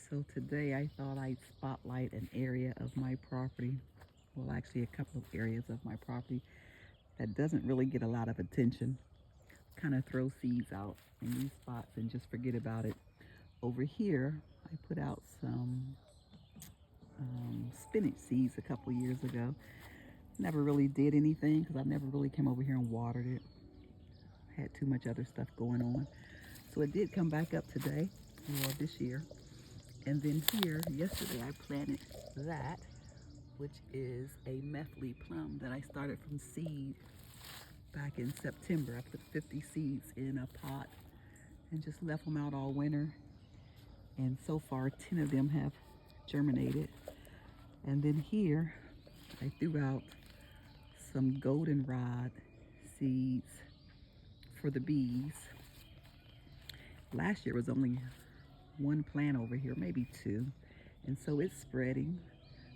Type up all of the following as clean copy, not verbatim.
So today I thought I'd spotlight an area of my property, well actually a couple of areas of my property that doesn't really get a lot of attention. Kind of throw seeds out in these spots and just forget about it. Over here I put out some spinach seeds a couple years ago. Never really did anything because I never really came over here and watered it. Had too much other stuff going on. So it did come back up today, or this year. And then here, yesterday I planted that, which is a Methley plum that I started from seed back in September. I put 50 seeds in a pot and just left them out all winter. And so far, 10 of them have germinated. And then here, I threw out some goldenrod seeds for the bees. Last year was only one plant over here, maybe two. And so it's spreading,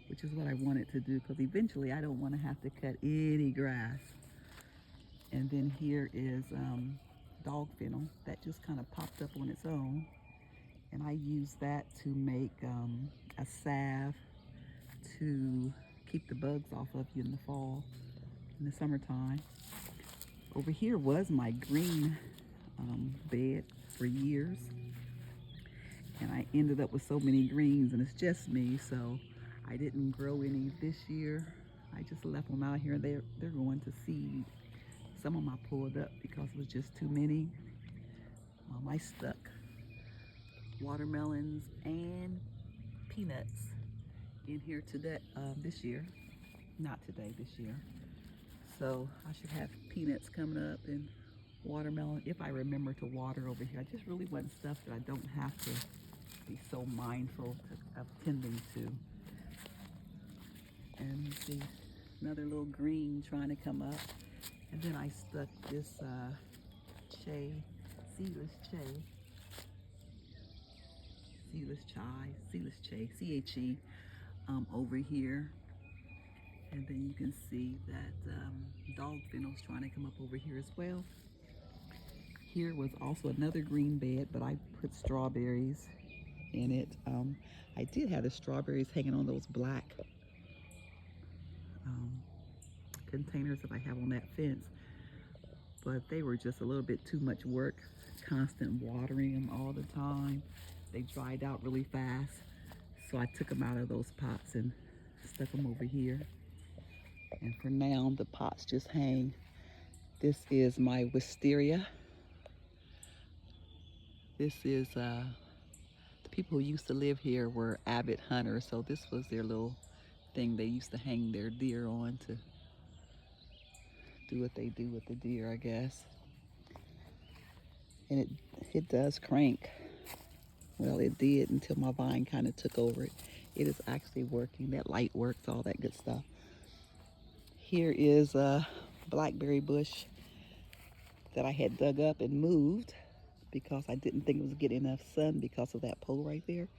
which is what I wanted to do because eventually I don't want to have to cut any grass. And then here is dog fennel that just kind of popped up on its own. And I use that to make a salve to keep the bugs off of you in the fall, in the summertime. Over here was my green bed for years. And I ended up with so many greens, and it's just me, so I didn't grow any this year. I just left them out here, and they're going to seed. Some of them I pulled up because it was just too many. I stuck watermelons and peanuts in here today, this year. Not today, this year. So I should have peanuts coming up and watermelon if I remember to water over here. I just really want stuff that I don't have to be so mindful of tending to. And you see another little green trying to come up. And then I stuck this seedless CHE over here. And then you can see that dog fennel's trying to come up over here as well. Here was also another green bed, but I put strawberries in it. I did have the strawberries hanging on those black containers that I have on that fence, but they were just a little bit too much work, constant watering them all the time. They dried out really fast, so I took them out of those pots and stuck them over here. And for now, the pots just hang. This is my wisteria. This is the people who used to live here were avid hunters, so this was their little thing they used to hang their deer on to do what they do with the deer, I guess. And it does crank. Well, it did until my vine kind of took over it. It is actually working. That light works, all that good stuff. Here is a blackberry bush that I had dug up and moved because I didn't think it was getting enough sun because of that pole right there.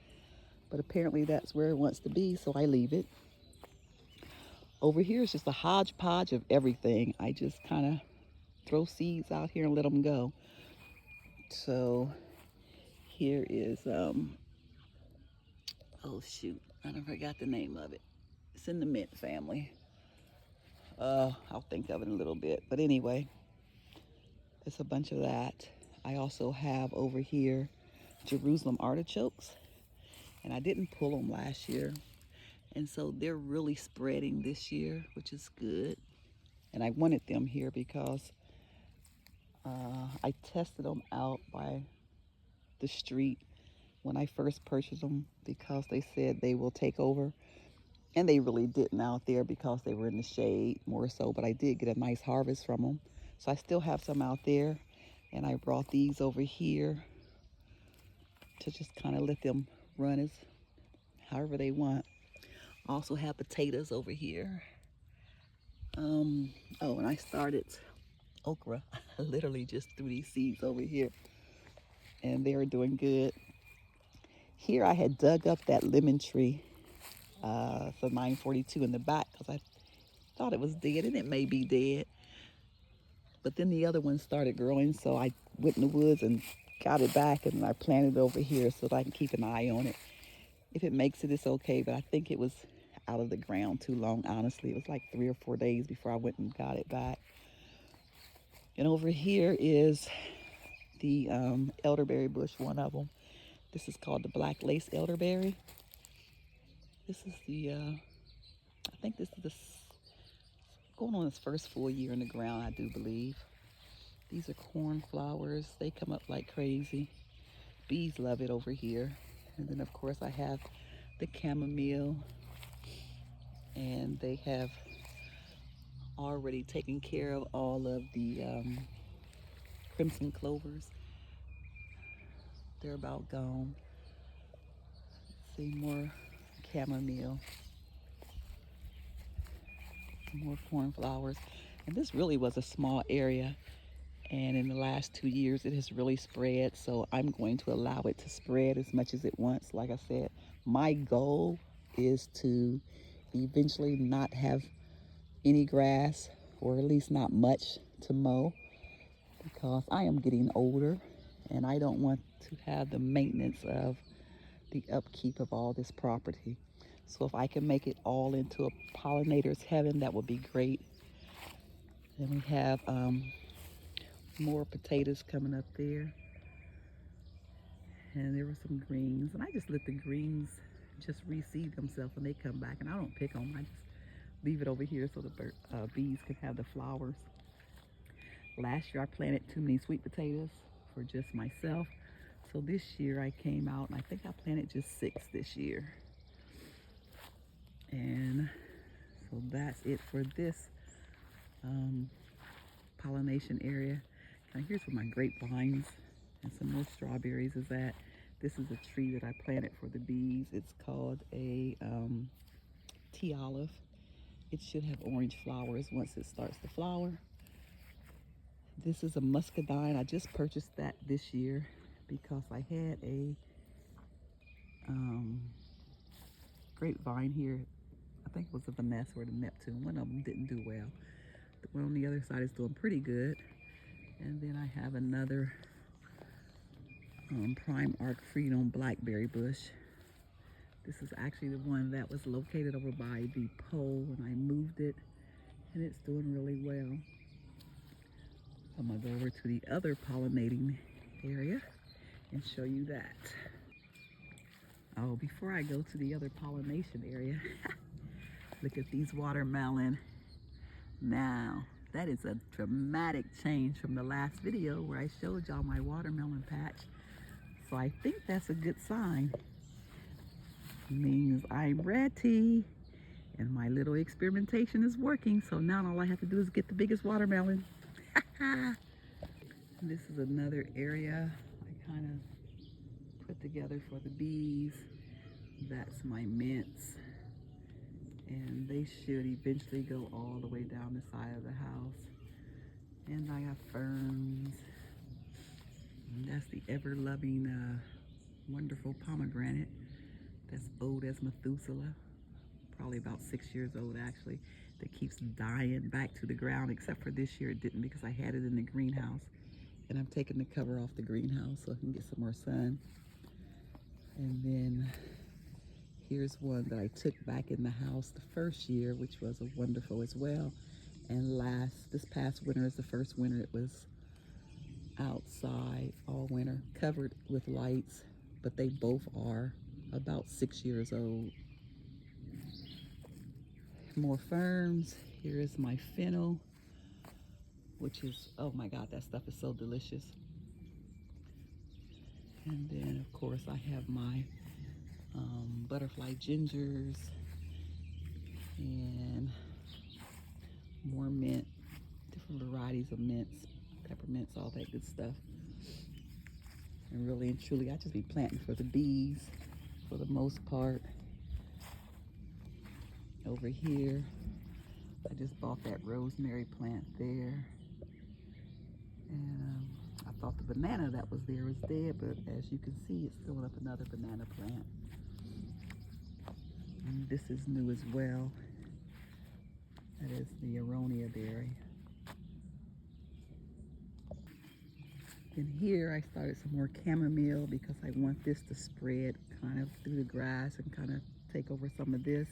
But apparently that's where it wants to be, so I leave it. Over here is just a hodgepodge of everything. I just kind of throw seeds out here and let them go. So here is, oh shoot, I forgot the name of it. It's in the mint family. I'll think of it in a little bit. But anyway, it's a bunch of that. I also have over here Jerusalem artichokes, and I didn't pull them last year. And so they're really spreading this year, which is good. And I wanted them here because I tested them out by the street when I first purchased them because they said they will take over. And they really didn't out there because they were in the shade more so, but I did get a nice harvest from them. So I still have some out there, and I brought these over here to just kind of let them run as however they want. I also have potatoes over here. Oh, and I started okra. I literally just threw these seeds over here, and they are doing good. Here I had dug up that lemon tree for 942 in the back because I thought it was dead, and it may be dead. But then the other one started growing, so I went in the woods and got it back, and I planted it over here so that I can keep an eye on it. If it makes it, it's okay, but I think it was out of the ground too long, honestly. It was like 3 or 4 days before I went and got it back. And over here is the elderberry bush, one of them. This is called the black lace elderberry. This is I think this is going on its first full year in the ground, I do believe. These are cornflowers. They come up like crazy. Bees love it over here. And then of course I have the chamomile, and they have already taken care of all of the crimson clovers. They're about gone. See, more chamomile, more cornflowers. And this really was a small area, and in the last 2 years it has really spread, so I'm going to allow it to spread as much as it wants. Like I said, my goal is to eventually not have any grass, or at least not much to mow, because I am getting older and I don't want to have the maintenance of the upkeep of all this property. So if I can make it all into a pollinator's heaven, that would be great. Then we have more potatoes coming up there. And there were some greens. And I just let the greens just reseed themselves when they come back. And I don't pick them. I just leave it over here so the bees can have the flowers. Last year I planted too many sweet potatoes for just myself. So this year I came out and I think I planted just 6 this year. And so that's it for this pollination area. Now here's where my grapevines and some more strawberries is at. This is a tree that I planted for the bees. It's called a tea olive. It should have orange flowers once it starts to flower. This is a muscadine. I just purchased that this year because I had a grapevine here. I think it was the Vanessa or the Neptune. One of them didn't do well. The one on the other side is doing pretty good. And then I have another Prime Arc Freedom blackberry bush. This is actually the one that was located over by the pole when I moved it, and it's doing really well. I'm gonna go over to the other pollinating area and show you that. Oh, before I go to the other pollination area, look at these watermelon. Now, that is a dramatic change from the last video where I showed y'all my watermelon patch. So I think that's a good sign. It means I'm ready and my little experimentation is working. So now all I have to do is get the biggest watermelon. This is another area I kind of put together for the bees. That's my mints. And they should eventually go all the way down the side of the house. And I have ferns. And that's the ever-loving, wonderful pomegranate. That's old as Methuselah. Probably about 6 years old, actually. That keeps dying back to the ground, except for this year it didn't because I had it in the greenhouse. And I'm taking the cover off the greenhouse so I can get some more sun. And then here's one that I took back in the house the first year, which was a wonderful as well. And this past winter is the first winter it was outside all winter, covered with lights, but they both are about 6 years old. More ferns. Here is my fennel, which is, oh my God, that stuff is so delicious. And then of course I have my butterfly gingers and more mint, different varieties of mints, peppermints, all that good stuff. And really and truly, I just be planting for the bees for the most part. Over here, I just bought that rosemary plant there. And I thought the banana that was there was dead, but as you can see, it's filling up another banana plant. And this is new as well. That is the aronia berry. Then here I started some more chamomile because I want this to spread kind of through the grass and kind of take over some of this.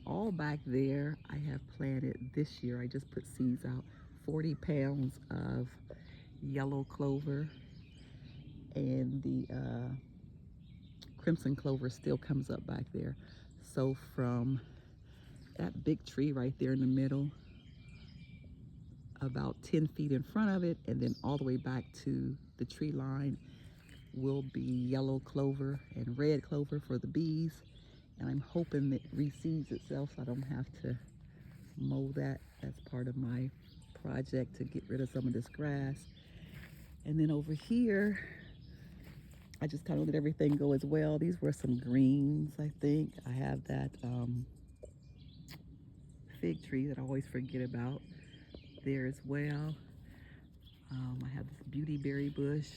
All back there I have planted this year, I just put seeds out, 40 pounds of yellow clover, and the crimson clover still comes up back there. So from that big tree right there in the middle, about 10 feet in front of it, and then all the way back to the tree line will be yellow clover and red clover for the bees. And I'm hoping that it reseeds itself so I don't have to mow that. That's part of my project to get rid of some of this grass. And then over here, I just kind of let everything go as well. These were some greens, I think. I have that fig tree that I always forget about there as well. I have this beauty berry bush,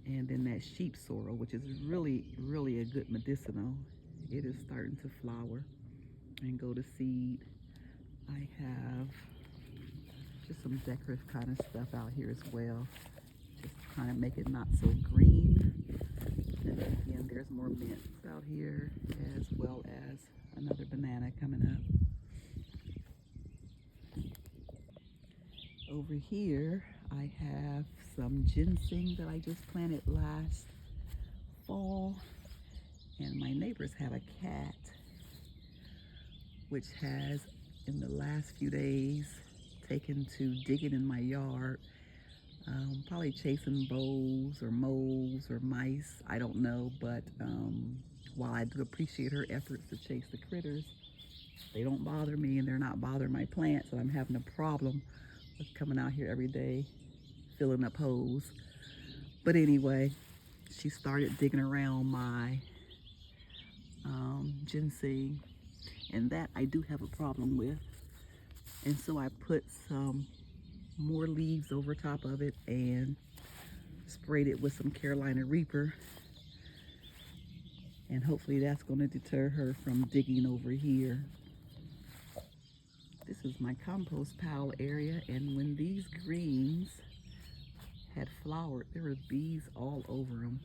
and then that sheep sorrel, which is really, really a good medicinal. It is starting to flower and go to seed. I have just some decorative kind of stuff out here as well, just to kind of make it not so green. And then again, there's more mints out here, as well as another banana coming up. Over here, I have some ginseng that I just planted last fall. And my neighbors have a cat, which has, in the last few days, taken to digging in my yard, probably chasing voles or moles or mice, I don't know. But while I do appreciate her efforts to chase the critters, they don't bother me and they're not bothering my plants. So I'm having a problem with coming out here every day, filling up holes. But anyway, she started digging around my ginseng, and that I do have a problem with. And so I put some more leaves over top of it and sprayed it with some Carolina Reaper. And hopefully that's going to deter her from digging over here. This is my compost pile area, and when these greens had flowered, there were bees all over them.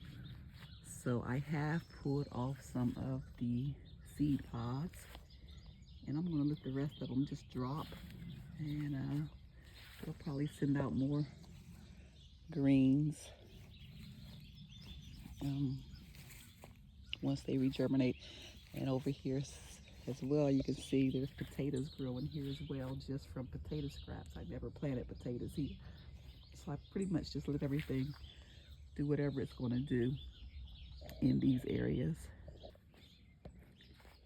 So I have pulled off some of the seed pods, and I'm going to let the rest of them just drop, and it'll probably send out more greens once they regerminate. And over here as well, you can see there's potatoes growing here as well, just from potato scraps. I never planted potatoes here, so I pretty much just let everything do whatever it's going to do in these areas.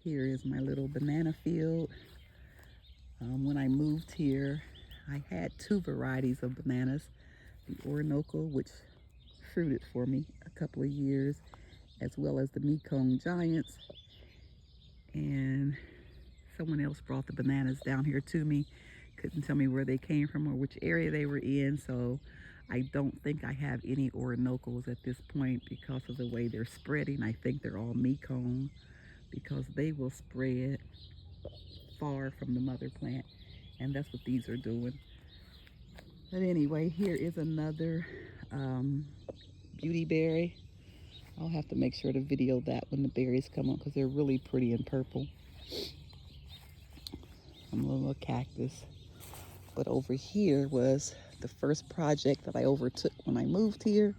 Here is my little banana field. When I moved here, I had two varieties of bananas, the Orinoco, which fruited for me a couple of years, as well as the Mekong Giants. And someone else brought the bananas down here to me. Couldn't tell me where they came from or which area they were in, so I don't think I have any Orinocos at this point because of the way they're spreading. I think they're all Mekong, because they will spread far from the mother plant, and that's what these are doing. But anyway, here is another beauty berry. I'll have to make sure to video that when the berries come up because they're really pretty and purple. Some little cactus. But over here was the first project that I overtook when I moved here,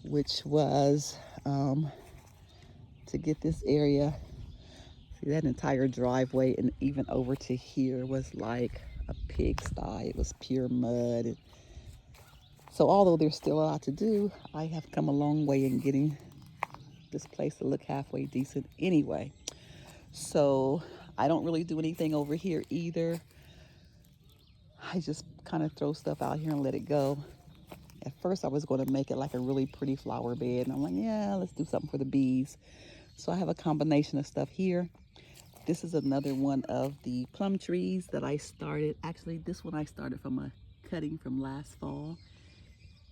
which was to get this area. See, that entire driveway and even over to here was like a pigsty. It was pure mud. So although there's still a lot to do, I have come a long way in getting this place to look halfway decent anyway. So I don't really do anything over here either. I just kind of throw stuff out here and let it go. At first I was going to make it like a really pretty flower bed, and I'm like, yeah, let's do something for the bees. So I have a combination of stuff here. This is another one of the plum trees that I started. Actually, this one I started from a cutting from last fall.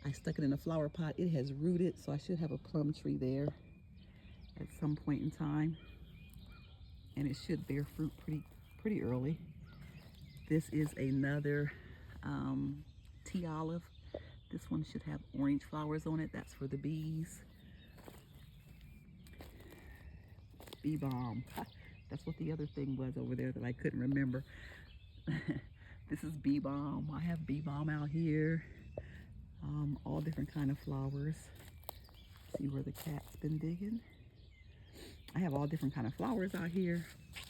I stuck it in a flower pot. It has rooted, so I should have a plum tree there at some point in time. And it should bear fruit pretty early. This is another tea olive. This one should have orange flowers on it. That's for the bees. Bee balm. That's what the other thing was over there that I couldn't remember. This is bee balm. I have bee balm out here. All different kind of flowers. See where the cat's been digging. I have all different kind of flowers out here.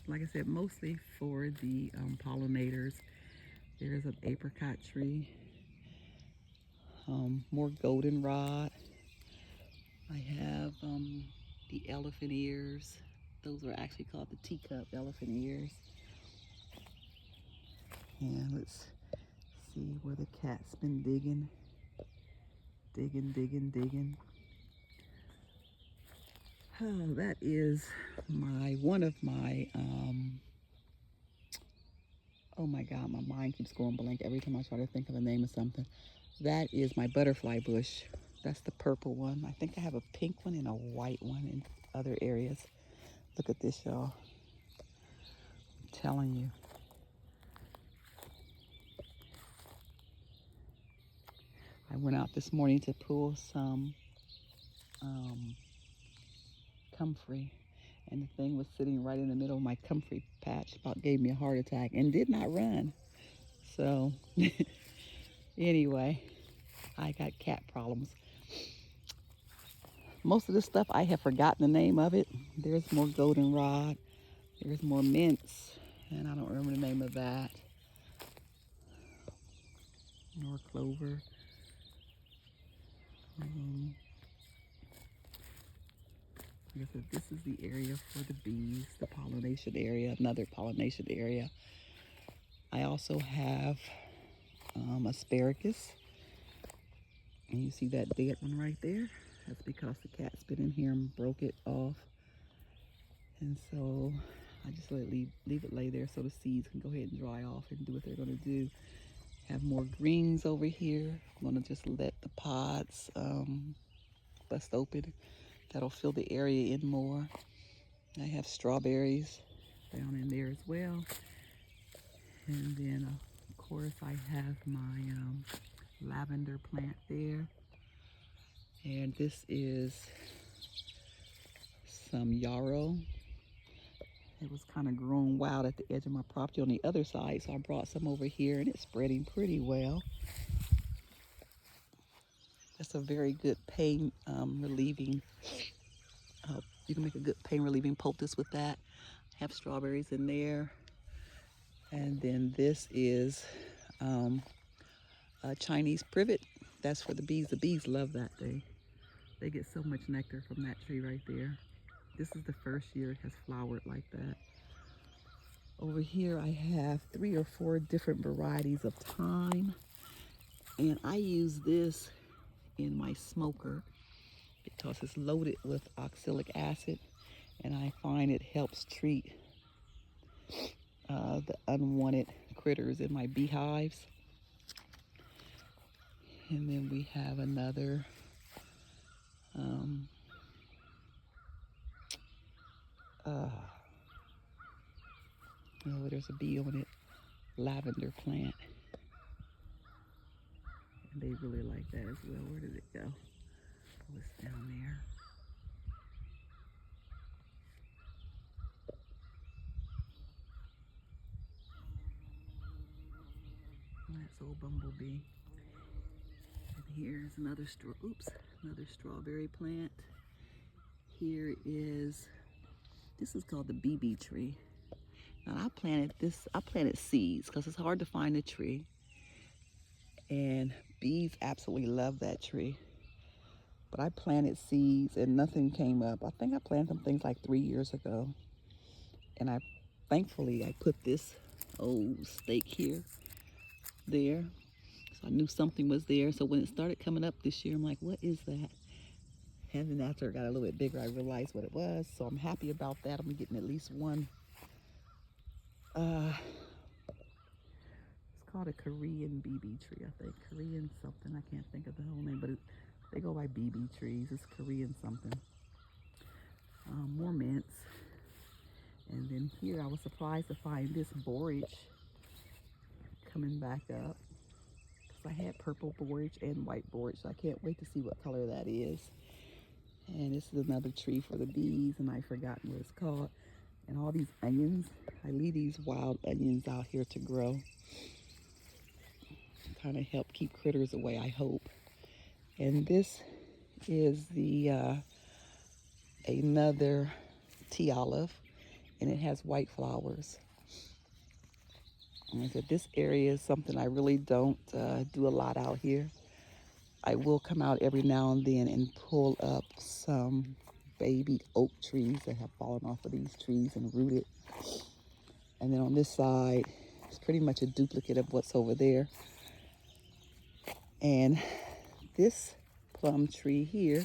Like I said, mostly for the pollinators. There's an apricot tree. More goldenrod. I have the elephant ears. Those are actually called the teacup elephant ears. And let's see where the cat's been digging. Digging. Oh, that is one of my, oh my God, my mind keeps going blank every time I try to think of the name of something. That is my butterfly bush. That's the purple one. I think I have a pink one and a white one in other areas. Look at this, y'all. I'm telling you. I went out this morning to pull some comfrey, and the thing was sitting right in the middle of my comfrey patch. About gave me a heart attack and did not run. So anyway, I got cat problems. Most of this stuff I have forgotten the name of it. There's more goldenrod. There's more mints, and I don't remember the name of that. More clover. Like I said, this is the area for the bees, the pollination area, another pollination area. I also have asparagus. And you see that dead one right there? That's because the cat's been in here and broke it off. And so I just leave it lay there so the seeds can go ahead and dry off and do what they're going to do. Have more greens over here. I'm going to just let the pods bust open. That'll fill the area in more. I have strawberries down in there as well. And then, of course, I have my lavender plant there. And this is some yarrow. It was kind of grown wild at the edge of my property on the other side, so I brought some over here, and it's spreading pretty well. That's a very good pain relieving. You can make a good pain relieving poultice with that. Have strawberries in there. And then this is a Chinese privet. That's for the bees. The bees love that thing. They get so much nectar from that tree right there. This is the first year it has flowered like that. Over here I have 3 or 4 different varieties of thyme. And I use this in my smoker because it's loaded with oxalic acid. And I find it helps treat the unwanted critters in my beehives. And then we have another oh, there's a bee on it, lavender plant. And they really like that as well. Where did it go? Oh, it's down there. That's old bumblebee. And here's another strawberry plant. Here is, this is called the BB tree. Now I planted seeds because it's hard to find a tree. And bees absolutely love that tree. But I planted seeds and nothing came up. I think I planted some things like 3 years ago. And thankfully I put this old stake there. So I knew something was there. So when it started coming up this year, I'm like, what is that? And then after it got a little bit bigger, I realized what it was. So I'm happy about that. I'm getting at least one. It's called a Korean BB tree, I think. Korean something. I can't think of the whole name, but they go by BB trees. It's Korean something. More mints. And then here I was surprised to find this borage coming back up. I had purple borage and white borage. So I can't wait to see what color that is. And this is another tree for the bees, and I've forgotten what it's called. And all these onions. I leave these wild onions out here to grow. Kind of help keep critters away, I hope. And this is the another tea olive, and it has white flowers. And so this area is something I really don't do a lot out here. I will come out every now and then and pull up some baby oak trees that have fallen off of these trees and rooted. And then on this side, it's pretty much a duplicate of what's over there. And this plum tree here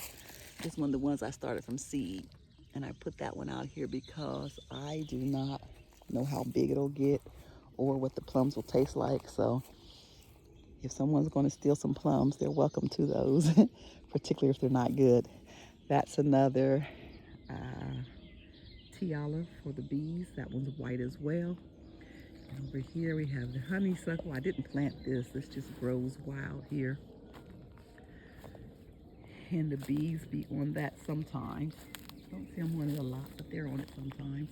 is one of the ones I started from seed. And I put that one out here because I do not know how big it'll get or what the plums will taste like. So if someone's going to steal some plums, they're welcome to those, particularly if they're not good. That's another tea olive for the bees. That one's white as well. And over here we have the honeysuckle. I didn't plant this. This just grows wild here. And the bees be on that sometimes. Don't see them on it a lot, but they're on it sometimes.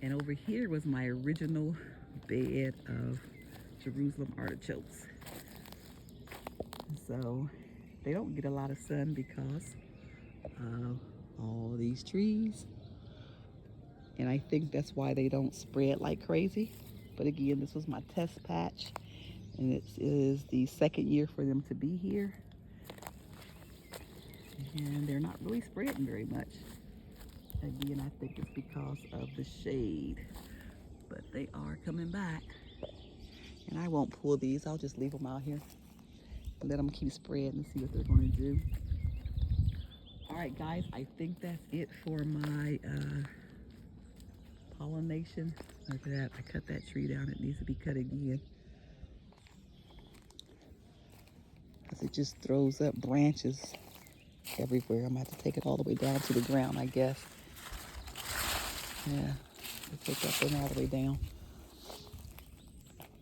And over here was my original bed of Jerusalem artichokes. So they don't get a lot of sun because of all these trees. And I think that's why they don't spread like crazy. But again, this was my test patch, and it is the second year for them to be here. And they're not really spreading very much. Again, I think it's because of the shade, but they are coming back. And I won't pull these, I'll just leave them out here and let them keep spreading and see what they're going to do. All right, guys, I think that's it for my pollination. Look at that, I cut that tree down. It needs to be cut again, because it just throws up branches everywhere. I'm going to have to take it all the way down to the ground, I guess. Yeah, take that thing all the way down.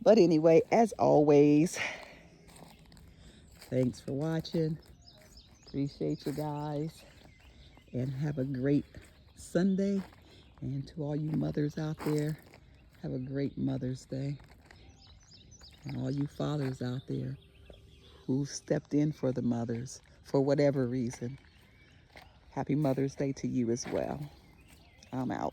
But anyway, as always, thanks for watching. Appreciate you guys. And have a great Sunday. And to all you mothers out there, have a great Mother's Day. And all you fathers out there who stepped in for the mothers for whatever reason, happy Mother's Day to you as well. I'm out.